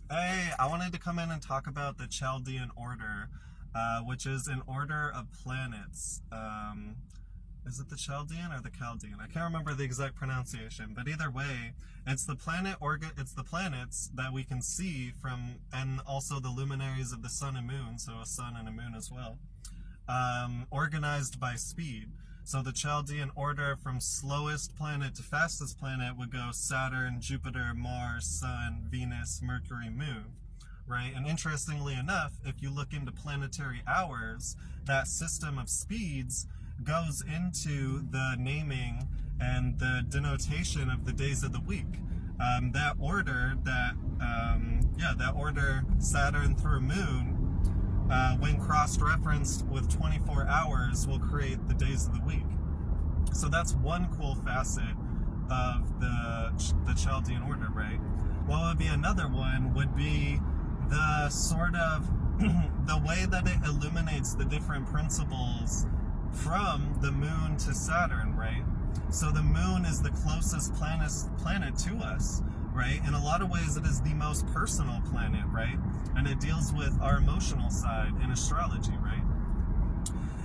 Hey, I wanted to come in and talk about the Chaldean order, which is an order of planets. Is it the Chaldean or the Chaldean? I can't remember the exact pronunciation, but either way, it's the it's the planets that we can see from, and also the luminaries of the sun and moon, so a sun and a moon as well, organized by speed. So the Chaldean order from slowest planet to fastest planet would go Saturn, Jupiter, Mars, Sun, Venus, Mercury, Moon, right? And interestingly enough, if you look into planetary hours, that system of speeds goes into the naming and the denotation of the days of the week. That order, that order Saturn through Moon, when cross-referenced with 24 hours, will create the days of the week. So that's one cool facet of the Chaldean order, right? What would be another one would be the sort of the way that it illuminates the different principles from the moon to Saturn, right? So the moon is the closest planet to us, right? In a lot of ways, it is the most personal planet, right? And it deals with our emotional side in astrology, right?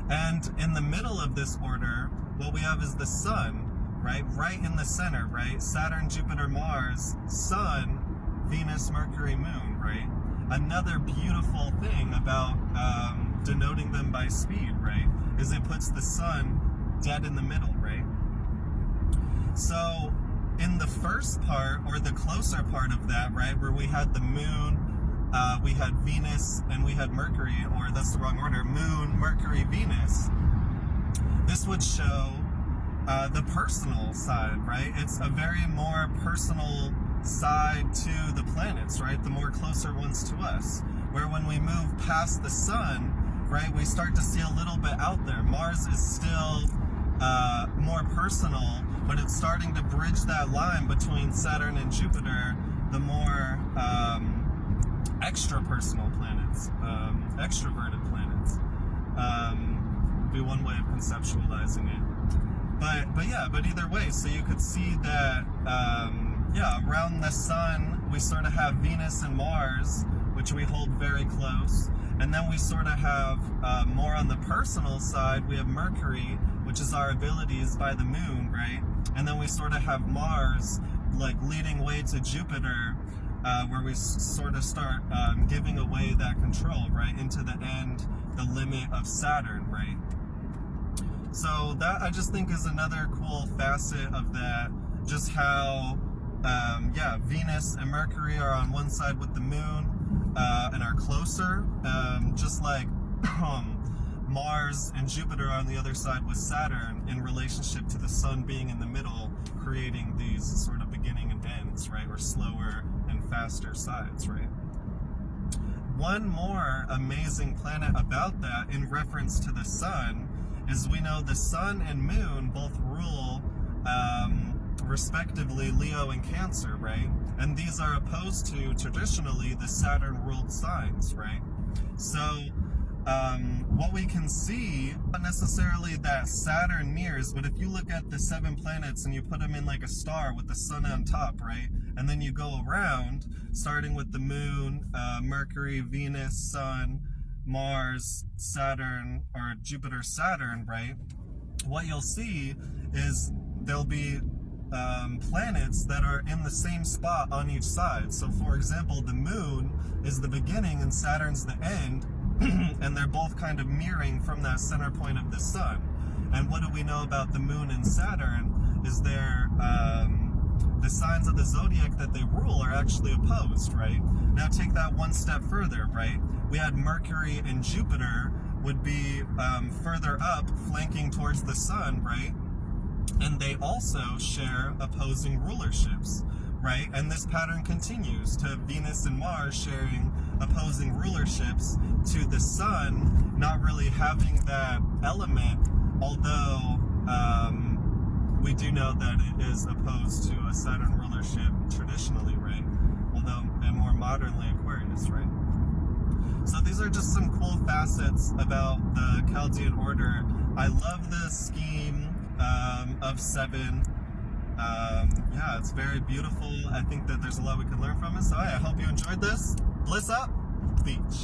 And in the middle of this order, what we have is the sun, right? Right in the center, right? Saturn, Jupiter, Mars, Sun, Venus, Mercury, Moon, right? Another beautiful thing about denoting them by speed, right, is it puts the sun dead in the middle, right? So in the first part, or the closer part of that, right, where we had the moon, we had Venus, and we had Mercury, or that's the wrong order, Moon, Mercury, Venus, this would show the personal side, right? It's a very more personal side to the planets, right? The more closer ones to us. Where when we move past the sun, right, we start to see a little bit out there. Mars is still more personal, but it's starting to bridge that line between Saturn and Jupiter, the more extra personal planets, extroverted planets, be one way of conceptualizing it. But either way, so you could see that, around the sun, we sort of have Venus and Mars, which we hold very close. And then we sort of have, more on the personal side, we have Mercury, which is our abilities by the moon, right? And then we sort of have Mars, like, leading way to Jupiter, where we sort of start giving away that control, right? Into the end, the limit of Saturn, right? So that, I just think, is another cool facet of that, just how, Venus and Mercury are on one side with the moon, and are closer, just like Mars and Jupiter are on the other side with Saturn in relationship to the sun being in the middle, creating these sort of beginning and ends, right, or slower and faster sides, right? One more amazing planet about that in reference to the sun is we know the sun and moon both rule respectively Leo and Cancer, right? And these are opposed to traditionally the Saturn-ruled signs, right? So what we can see, not necessarily that Saturn mirrors, but if you look at the 7 planets and you put them in like a star with the sun on top, right? And then you go around, starting with the moon, Mercury, Venus, Sun, Mars, Saturn, or Jupiter, Saturn, right? What you'll see is there'll be planets that are in the same spot on each side. So for example, the moon is the beginning and Saturn's the end, and they're both kind of mirroring from that center point of the sun. And what do we know about the moon and Saturn is the signs of the zodiac that they rule are actually opposed, right? Now take that one step further, right? We had Mercury and Jupiter would be further up, flanking towards the sun, right? And they also share opposing rulerships, right? And this pattern continues to Venus and Mars sharing opposing rulerships, to the sun not really having that element, although we do know that it is opposed to a Saturn rulership traditionally, right? Although, and more modernly, Aquarius, right? So these are just some cool facets about the Chaldean order. I love the scheme of 7 Yeah, it's very beautiful. I think that there's a lot we could learn from it. So I hope you enjoyed this. Bliss up, beach.